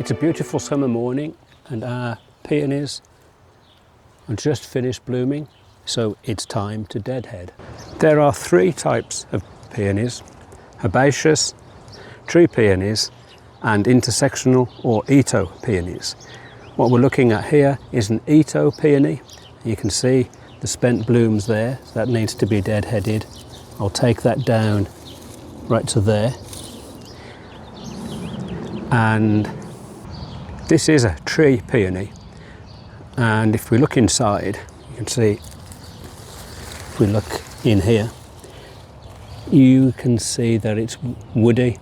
It's a beautiful summer morning and our peonies are just finished blooming, so it's time to deadhead. There are three types of peonies: herbaceous, tree peonies and intersectional or Itoh peonies. What we're looking at here is an Itoh peony. You can see the spent blooms there, so that needs to be deadheaded. I'll take that down right to there. And this is a tree peony, and if we look inside, you can see, if we look in here, you can see that it's woody.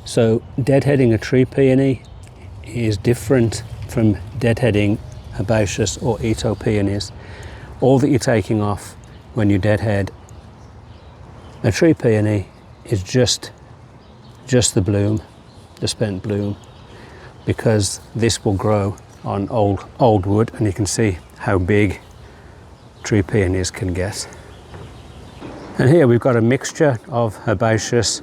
So deadheading a tree peony is different from deadheading herbaceous or Itoh peonies. All that you're taking off when you deadhead a tree peony is just the bloom, the spent bloom, because this will grow on old wood, and you can see how big tree peonies can get. And here we've got a mixture of herbaceous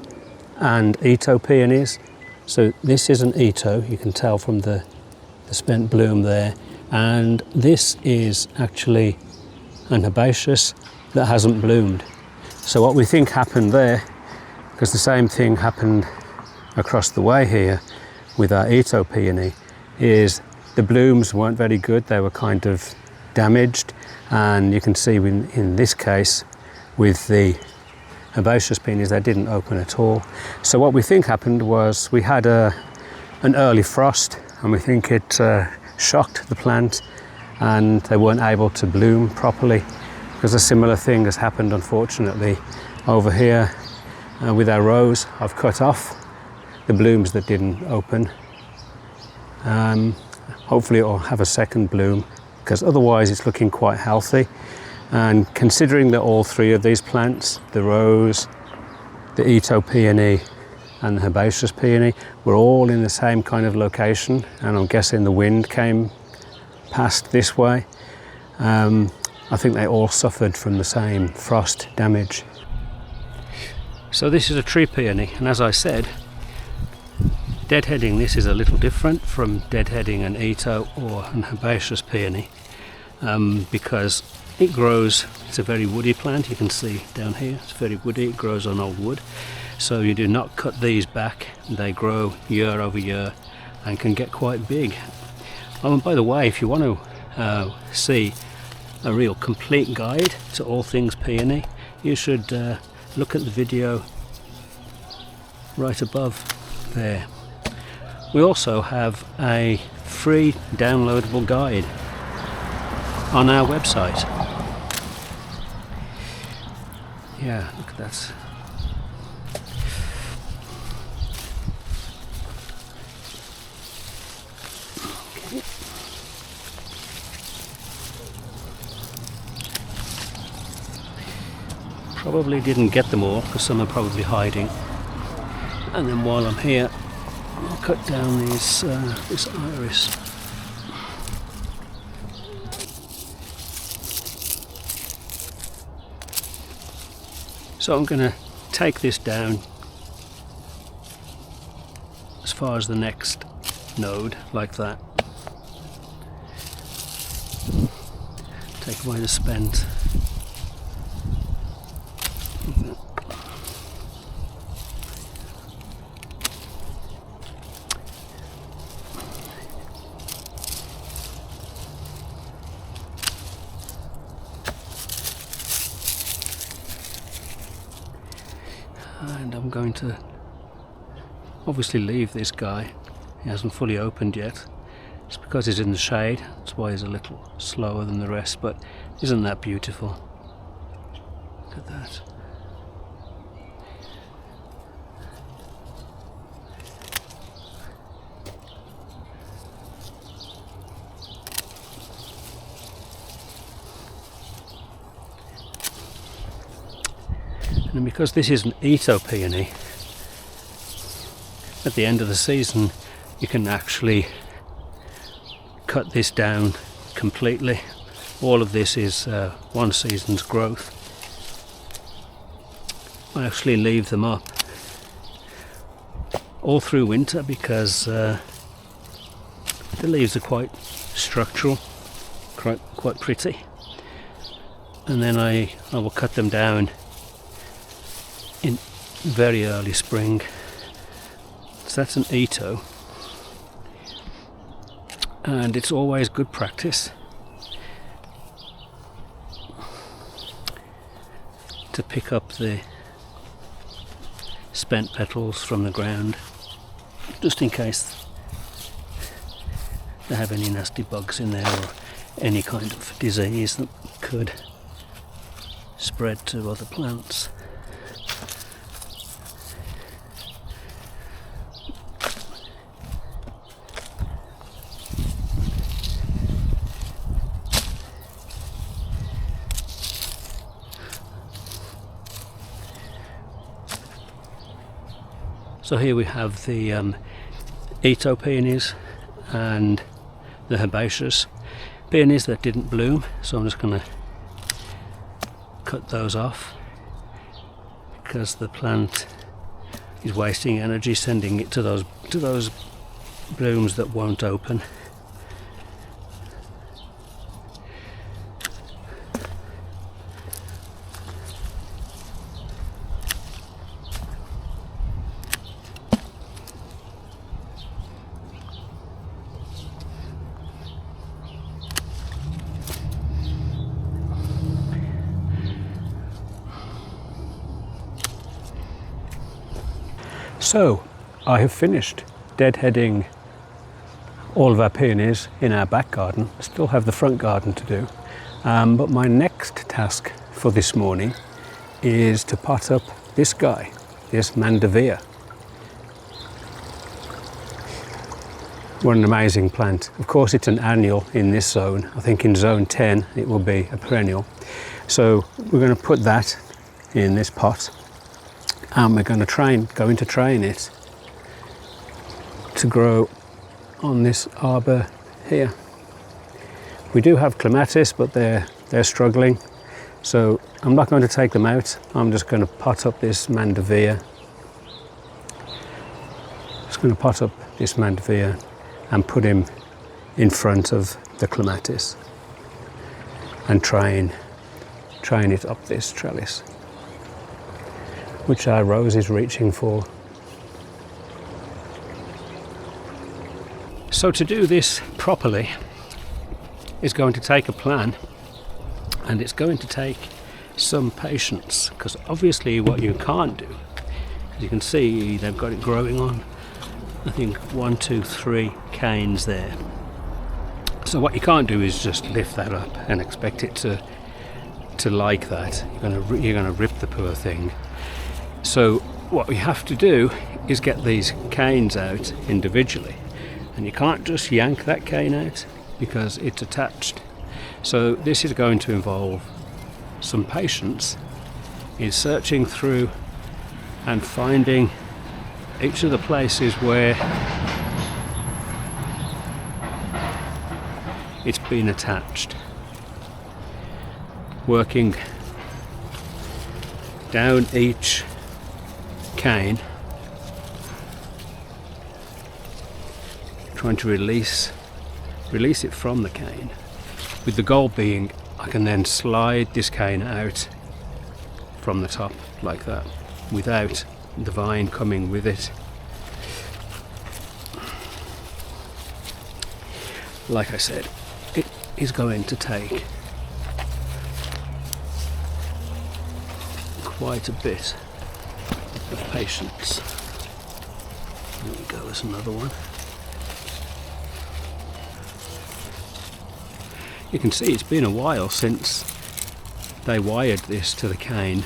and Itoh peonies. So this is an Itoh, you can tell from the spent bloom there, and this is actually an herbaceous that hasn't bloomed. So what we think happened there, because the same thing happened across the way here with our Itoh peony, is the blooms weren't very good, they were kind of damaged, and you can see in this case with the herbaceous peonies they didn't open at all. So what we think happened was we had an early frost, and we think it shocked the plant and they weren't able to bloom properly, because a similar thing has happened unfortunately over here with our rose. I've cut off the blooms that didn't open. Hopefully it will have a second bloom, because otherwise it's looking quite healthy. And considering that all three of these plants, the rose, the Itoh peony and the herbaceous peony, were all in the same kind of location, and I'm guessing the wind came past this way, I think they all suffered from the same frost damage. So this is a tree peony, and as I said, deadheading this is a little different from deadheading an Itoh or an herbaceous peony, because it grows, it's a very woody plant, you can see down here, it's very woody, it grows on old wood. So you do not cut these back, they grow year over year and can get quite big. Oh, and by the way, if you want to see a real complete guide to all things peony, you should look at the video right above there. We also have a free downloadable guide on our website. Yeah, look at that. Okay. Probably didn't get them all because some are probably hiding. And then while I'm here, I'll cut down this iris. So I'm going to take this down as far as the next node, like that. Take away the spent. And I'm going to obviously leave this guy. He hasn't fully opened yet. It's because he's in the shade, that's why he's a little slower than the rest, but isn't that beautiful? Look at that. And because this is an Itoh peony, at the end of the season you can actually cut this down completely. All of this is one season's growth. I actually leave them up all through winter because The leaves are quite structural, quite pretty. And then I will cut them down in very early spring. So that's an Itoh, and it's always good practice to pick up the spent petals from the ground, just in case they have any nasty bugs in there or any kind of disease that could spread to other plants. So here we have the Itoh peonies and the herbaceous peonies that didn't bloom, so I'm just going to cut those off because the plant is wasting energy sending it to those blooms that won't open. So I have finished deadheading all of our peonies in our back garden. Still have the front garden to do, but my next task for this morning is to pot up this guy, this Mandevilla. What an amazing plant. Of course it's an annual in this zone. I think in zone 10 it will be a perennial. So we're going to put that in this pot, and we're going to go into train it to grow on this arbor here. We do have clematis, but they're struggling, so I'm not going to take them out. I'm just going to pot up this Mandevilla. Just going to pot up this Mandevilla and put him in front of the clematis and train it up this trellis, which our rose is reaching for. So to do this properly is going to take a plan, and it's going to take some patience, because obviously what you can't do, as you can see, they've got it growing on, I think 1, 2, 3 canes there. So what you can't do is just lift that up and expect it to like that. You're gonna rip the poor thing. So what we have to do is get these canes out individually, and you can't just yank that cane out because it's attached. So this is going to involve some patience in searching through and finding each of the places where it's been attached, working down each cane, trying to release it from the cane, with the goal being I can then slide this cane out from the top like that without the vine coming with it. Like I said, it is going to take quite a bit of patience. There we go, there's another one. You can see it's been a while since they wired this to the cane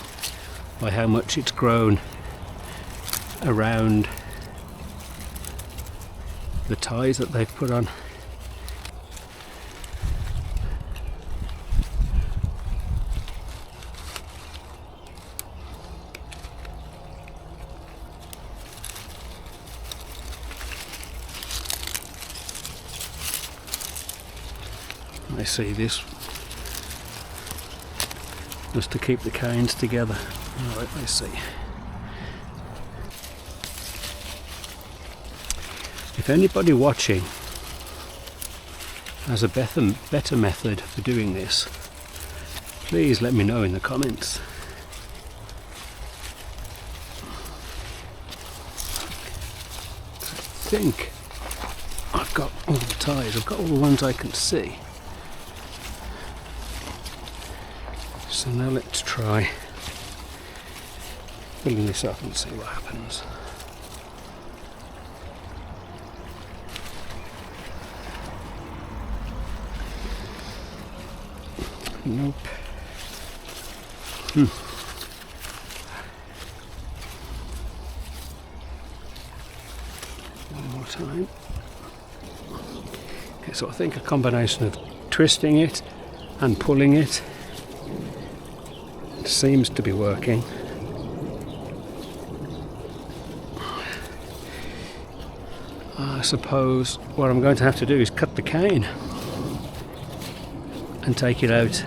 by how much it's grown around the ties that they've put on. I see this just to keep the canes together. Right, I see. If anybody watching has a better method for doing this, please let me know in the comments. I think I've got all the ties, I've got all the ones I can see. So now let's try pulling this up and see what happens. Nope. One more time. Okay, so I think a combination of twisting it and pulling it seems to be working. I suppose what I'm going to have to do is cut the cane and take it out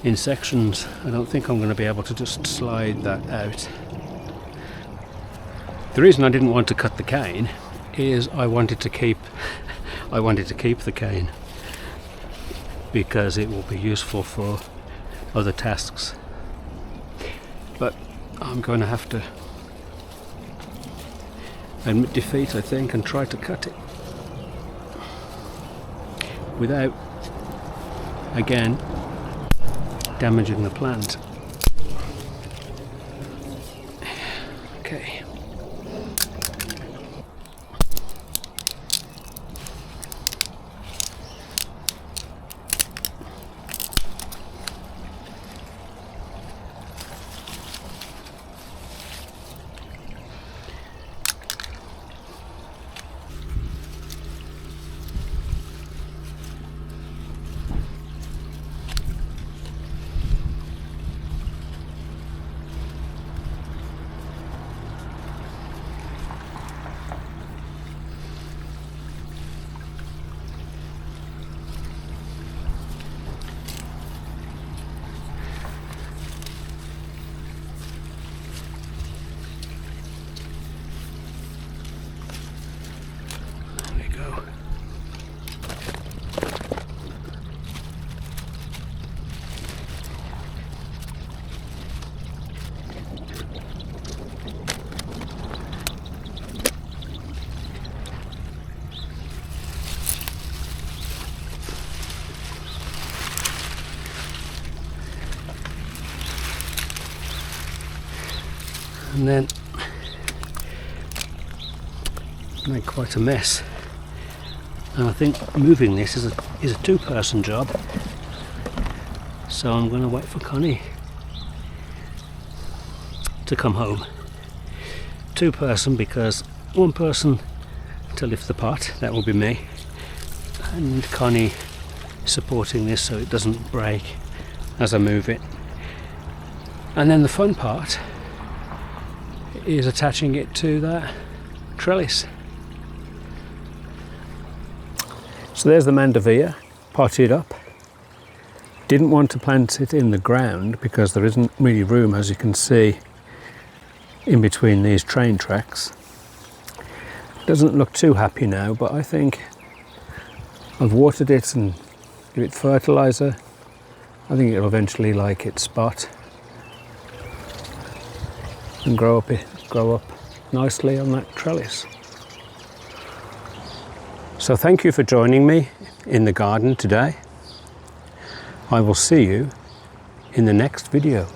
in sections. I don't think I'm going to be able to just slide that out. The reason I didn't want to cut the cane is I wanted to keep the cane because it will be useful for other tasks. But I'm going to have to admit defeat, I think, and try to cut it without, again, damaging the plant. Okay. And then made quite a mess, and I think moving this is a two-person job, so I'm going to wait for Connie to come home. Two-person because one person to lift the pot, that will be me, and Connie supporting this so it doesn't break as I move it. And then the fun part is attaching it to that trellis. So there's the Mandevilla potted up. Didn't want to plant it in the ground because there isn't really room, as you can see, in between these train tracks. Doesn't look too happy now, but I think I've watered it and give it fertilizer. I think it'll eventually like its spot and grow up nicely on that trellis. So thank you for joining me in the garden today. I will see you in the next video.